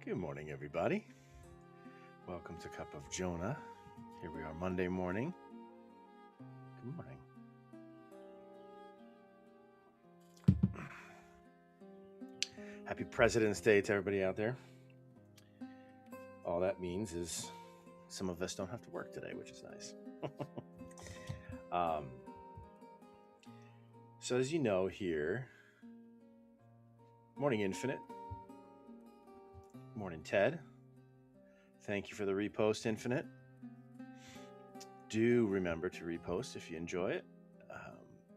Good morning, everybody. Welcome to Cup of Jonah. Here we are Monday morning. Good morning. Happy President's Day to everybody out there. All that means is some of us don't have to work today, which is nice. So as you know here, morning Infinite. Morning Ted. Thank you for the repost, Infinite. Do remember to repost if you enjoy it.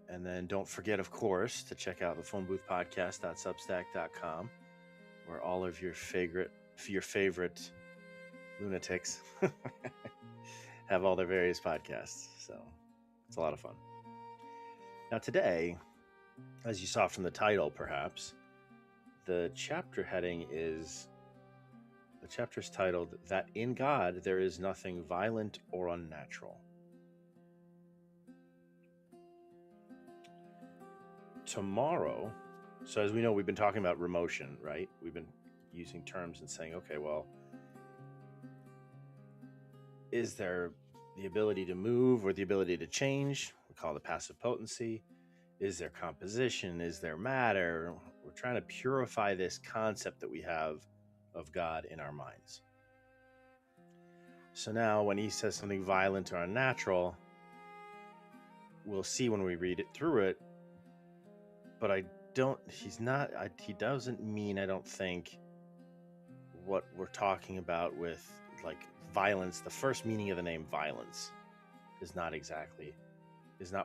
And then don't forget, of course, to check out the Phone Booth Podcast.substack.com, where all of your favorite lunatics have all their various podcasts. So it's a lot of fun. Now today, as you saw from the title, perhaps, the chapter heading is, the chapter is titled, That in God There Is Nothing Violent or Unnatural. Tomorrow, so as we know, we've been talking about remotion, right? We've been using terms and saying, okay, well, is there the ability to move or the ability to change? We call it passive potency. Is there composition? Is there matter? We're trying to purify this concept that we have of God in our minds. So now when he says something violent or unnatural, we'll see when we read it through it, but he doesn't mean, I don't think, what we're talking about with like violence. The first meaning of the name violence is not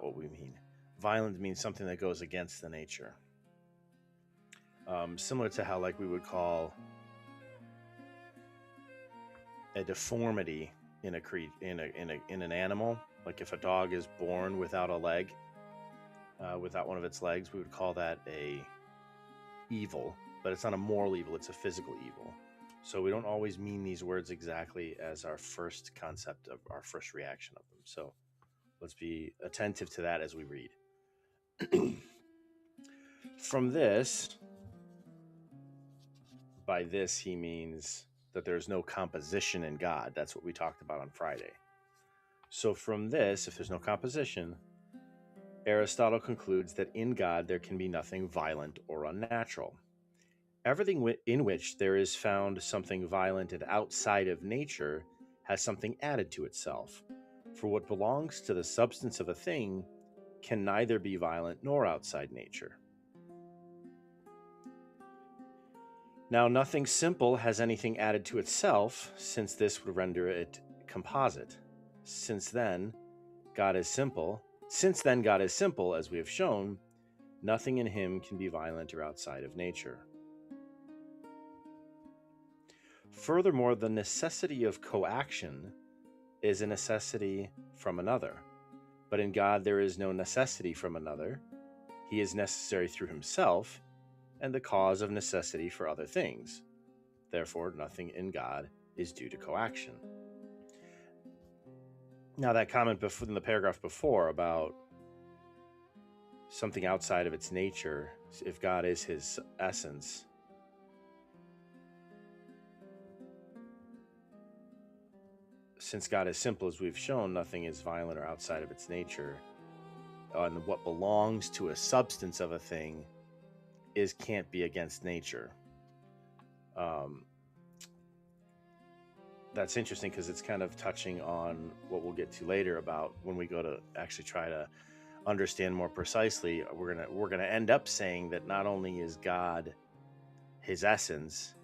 what we mean. Violence means something that goes against the nature. Similar to how like we would call a deformity in an animal, like if a dog is born without a leg, without one of its legs, we would call that a evil, but it's not a moral evil, it's a physical evil. So we don't always mean these words exactly as our first concept of our first reaction of them. So let's be attentive to that as we read. From this, by this he means that there's no composition in God. That's what we talked about on Friday. So from this, if there's no composition, Aristotle concludes that in God there can be nothing violent or unnatural. Everything in which there is found something violent and outside of nature has something added to itself. For what belongs to the substance of a thing can neither be violent nor outside nature. Now, nothing simple has anything added to itself, since this would render it composite. Since then, God is simple, as we have shown, nothing in him can be violent or outside of nature. Furthermore, the necessity of coaction is a necessity from another. But in God there is no necessity from another. He is necessary through himself, and the cause of necessity for other things. Therefore, nothing in God is due to coaction. Now, that comment before, in the paragraph before about something outside of its nature, if God is his essence, since God is simple, as we've shown, nothing is violent or outside of its nature. And what belongs to a substance of a thing can't be against nature. That's interesting because it's kind of touching on what we'll get to later about when we go to actually try to understand more precisely. We're gonna end up saying that not only is God his essence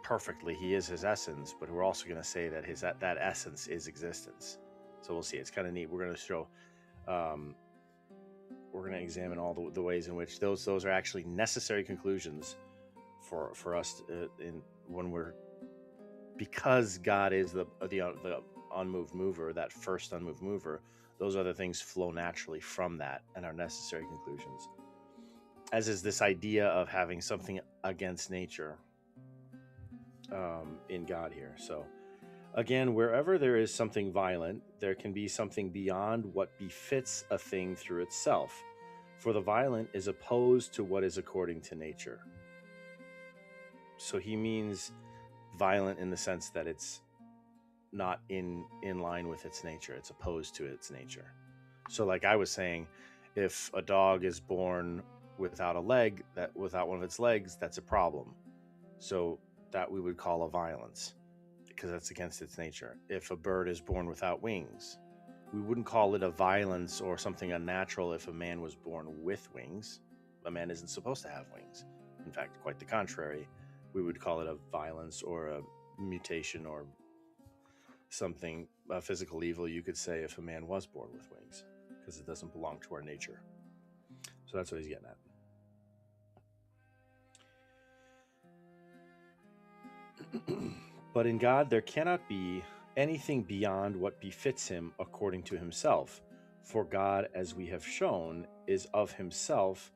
perfectly, he is his essence, but we're also going to say that that essence is existence. So we'll see. It's kind of neat. We're going to show, we're going to examine all the ways in which those are actually necessary conclusions for us because God is the unmoved mover, that first unmoved mover. Those other things flow naturally from that and are necessary conclusions. As is this idea of having something against nature in God here. So again, wherever there is something violent, there can be something beyond what befits a thing through itself. For the violent is opposed to what is according to nature. So he means violent in the sense that it's not in line with its nature. It's opposed to its nature. So like I was saying, if a dog is born without without one of its legs, that's a problem. So that we would call a violence because that's against its nature. If a bird is born without wings, we wouldn't call it a violence or something unnatural if a man was born with wings. A man isn't supposed to have wings. In fact, quite the contrary. We would call it a violence or a mutation or something, a physical evil, you could say, if a man was born with wings, because it doesn't belong to our nature. So that's what he's getting at. But in God there cannot be anything beyond what befits him according to himself, for God, as we have shown, is of himself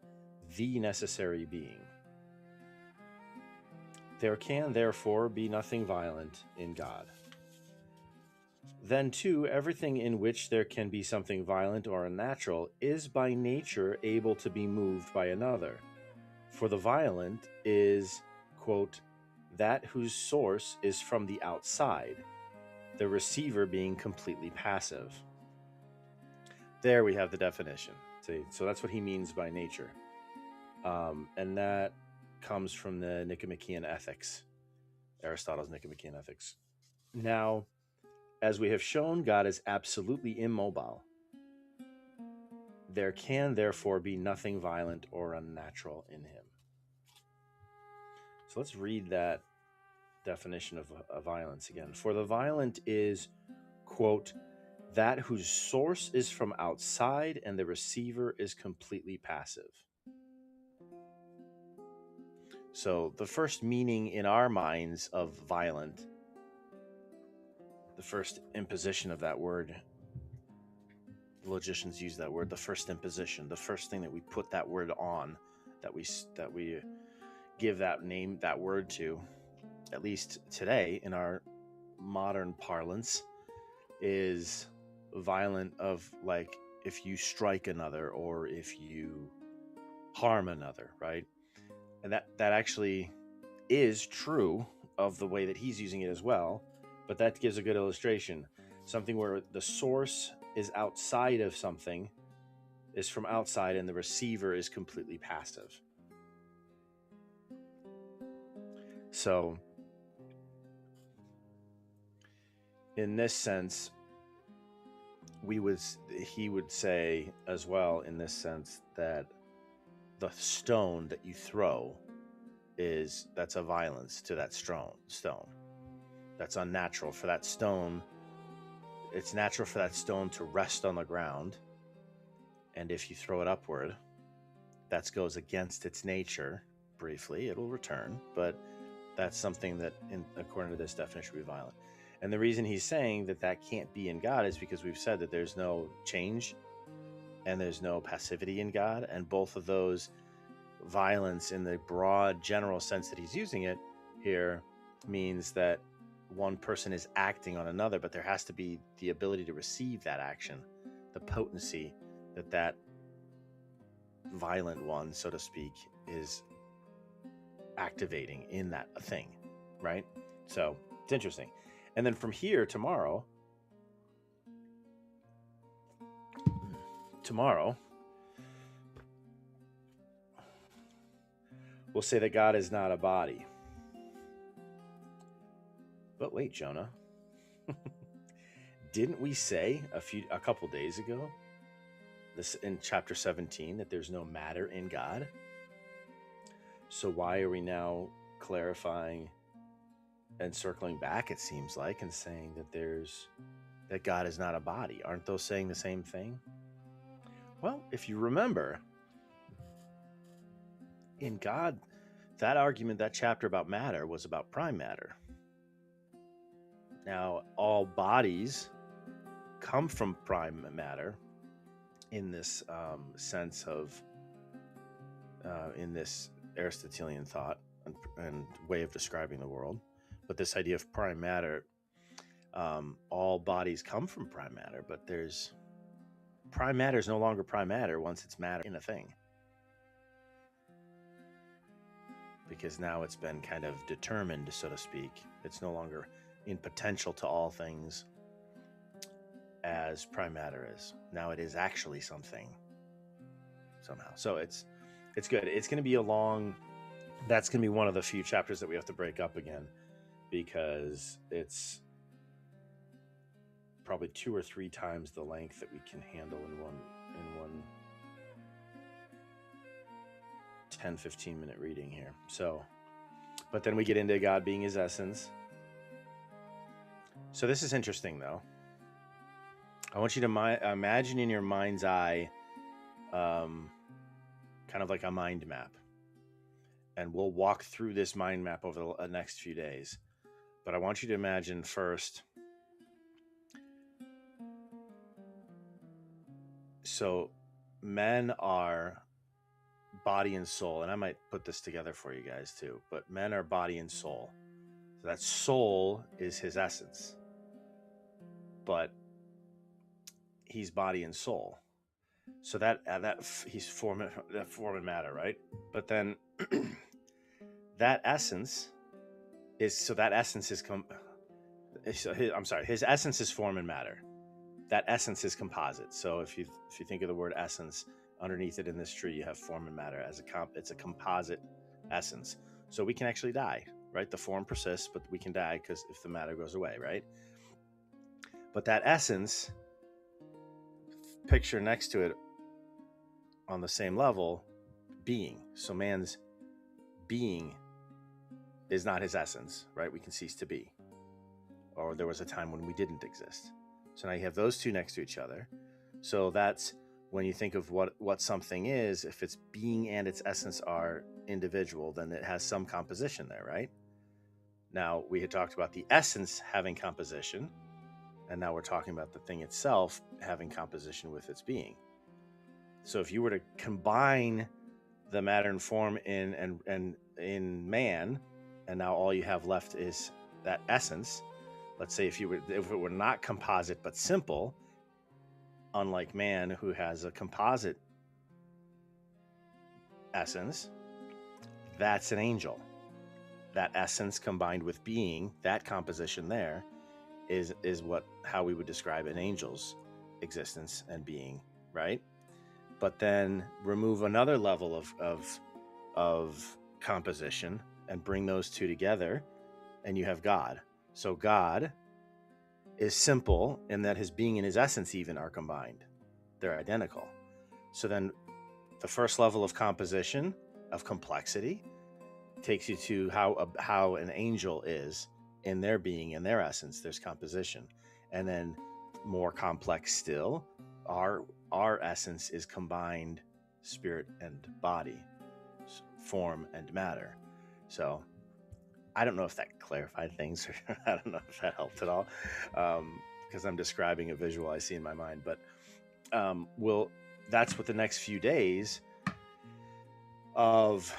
the necessary being. There can therefore be nothing violent in God. Then too, everything in which there can be something violent or unnatural is by nature able to be moved by another. For the violent is, quote, that whose source is from the outside, the receiver being completely passive. There we have the definition. See, so that's what he means by nature. And that comes from the Nicomachean Ethics, Aristotle's Nicomachean Ethics. Now, as we have shown, God is absolutely immobile. There can therefore be nothing violent or unnatural in him. So let's read that definition of violence again. For the violent is, quote, that whose source is from outside and the receiver is completely passive. So the first meaning in our minds of violent, the first imposition of that word, the logicians use that word, the first imposition, the first thing that we put that word on, that we give that name, that word to, at least today in our modern parlance, is violent of like if you strike another or if you harm another, right? And that actually is true of the way that he's using it as well, but that gives a good illustration. Something where the source is outside of something, is from outside, and the receiver is completely passive. So in this sense, he would say as well, in this sense, that the stone that you throw that's a violence to that stone. That's unnatural for that stone. It's natural for that stone to rest on the ground, And if you throw it upward, that goes against its nature. Briefly, it'll return, but that's something that, according to this definition, would be violent. And the reason he's saying that that can't be in God is because we've said that there's no change and there's no passivity in God. And both of those, violence in the broad general sense that he's using it here, means that one person is acting on another, but there has to be the ability to receive that action, the potency that violent one, so to speak, is activating in that thing, right? So it's interesting. And then from here, tomorrow, we'll say that God is not a body. But wait, Jonah, didn't we say a couple days ago, this in chapter 17, that there's no matter in God? So why are we now clarifying and circling back, it seems like, and saying that God is not a body? Aren't those saying the same thing? Well, if you remember, in God, that argument, that chapter about matter was about prime matter. Now, all bodies come from prime matter in this sense of, in this Aristotelian thought and way of describing the world. But this idea of prime matter, all bodies come from prime matter, but prime matter is no longer prime matter once it's matter in a thing. Because now it's been kind of determined, so to speak. It's no longer in potential to all things as prime matter is. Now it is actually something somehow. So it's good. It's going to be that's going to be one of the few chapters that we have to break up again, because it's probably 2 or 3 times the length that we can handle in one 10-15 minute reading here. So, but then we get into God being his essence. So this is interesting, though. I want you to imagine in your mind's eye, kind of like a mind map. And we'll walk through this mind map over the next few days. But I want you to imagine first. So men are body and soul. And I might put this together for you guys too. But men are body and soul. So that soul is his essence. But he's body and soul. So that he's form and matter, right? But then that essence is, so that essence is his essence is form and matter. That essence is composite. So if you think of the word essence, underneath it in this tree, you have form and matter as it's a composite essence. So we can actually die, right? The form persists, but we can die because if the matter goes away, right? But that essence, picture next to it on the same level, being. So man's being is not his essence, right? We can cease to be. Or there was a time when we didn't exist. So now you have those two next to each other. So that's when you think of what something is, if its being and its essence are individual, then it has some composition there, right? Now, we had talked about the essence having composition, and now we're talking about the thing itself having composition with its being. So if you were to combine the matter and form in man, and now all you have left is that essence. Let's say if it were not composite but simple, unlike man who has a composite essence, that's an angel. That essence combined with being, that composition there is how we would describe an angel's existence and being, right? But then remove another level of composition and bring those two together, and you have God. So God is simple in that his being and his essence even are combined. They're identical. So then the first level of composition, of complexity, takes you to how an angel is in their being and their essence. There's composition. And then more complex still, our essence is combined spirit and body, form and matter. So I don't know if that clarified things, or I don't know if that helped at all, because I'm describing a visual I see in my mind. But that's what the next few days of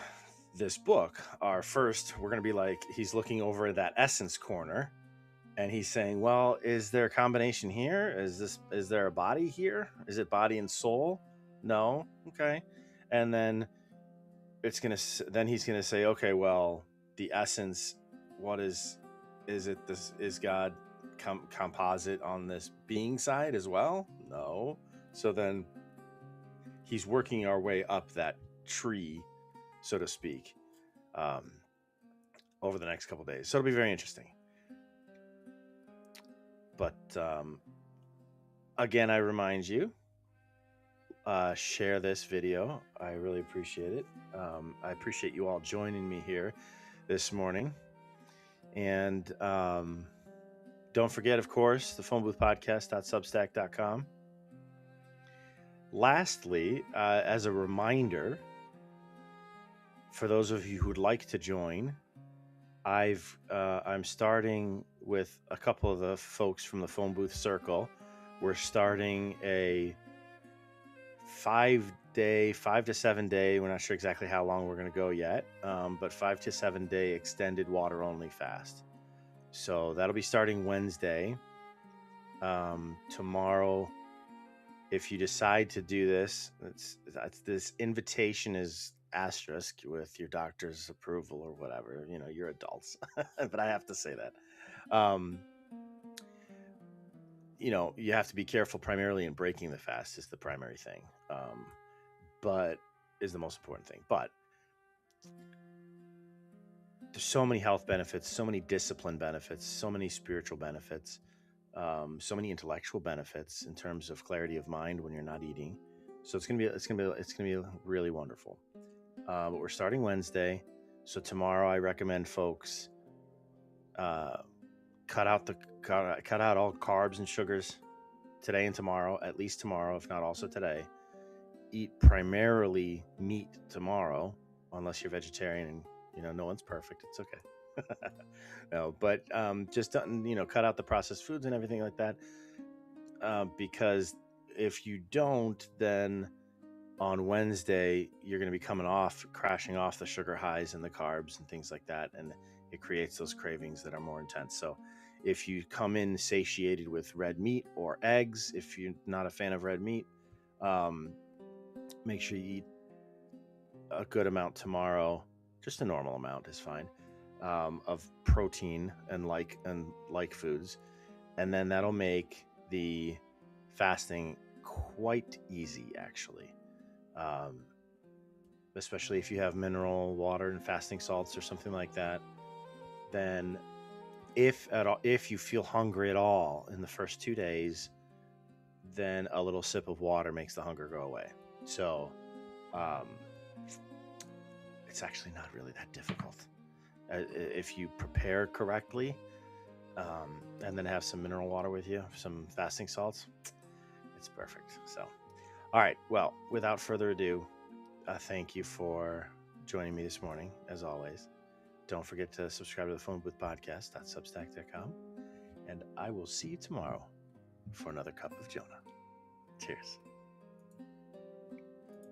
this book are. First, we're going to be like, he's looking over at that essence corner, and he's saying, well, is there a combination here? Is there a body here? Is it body and soul? No. Okay. And then he's going to say, okay, well, the essence, what is God composite on this being side as well? No. So then he's working our way up that tree, so to speak, over the next couple days. So it'll be very interesting. But again, I remind you, share this video. I really appreciate it. I appreciate you all joining me here this morning. And don't forget, of course, the phoneboothpodcast.substack.com. Lastly, as a reminder, for those of you who'd like to join, I'm starting with a couple of the folks from the Phone Booth Circle. We're starting a 5 to 7 day. We're not sure exactly how long we're going to go yet, but 5 to 7 day extended water only fast. So that'll be starting Wednesday. Tomorrow, if you decide to do this, this invitation is asterisk with your doctor's approval or whatever. You're adults, but I have to say that. You have to be careful primarily in breaking the fast is the primary thing, but is the most important thing. But there's so many health benefits, so many discipline benefits, so many spiritual benefits, so many intellectual benefits in terms of clarity of mind when you're not eating. So it's gonna be really wonderful. But we're starting Wednesday, so tomorrow I recommend folks cut out all carbs and sugars today and tomorrow, at least tomorrow, if not also today. Eat primarily meat tomorrow, unless you're vegetarian and no one's perfect. It's okay. No, but just cut out the processed foods and everything like that, because if you don't, then on Wednesday you're going to be crashing off the sugar highs and the carbs and things like that, and it creates those cravings that are more intense. So if you come in satiated with red meat or eggs, if you're not a fan of red meat, make sure you eat a good amount tomorrow. Just a normal amount is fine, of protein and like foods, and then that'll make the fasting quite easy, actually, especially if you have mineral water and fasting salts or something like that. Then if you feel hungry at all in the first 2 days, then a little sip of water makes the hunger go away. So it's actually not really that difficult if you prepare correctly, and then have some mineral water with you, some fasting salts. It's perfect. So, all right. Well, without further ado, thank you for joining me this morning, as always. Don't forget to subscribe to the Phone Booth Podcast.substack.com, and I will see you tomorrow for another cup of Jonah. Cheers.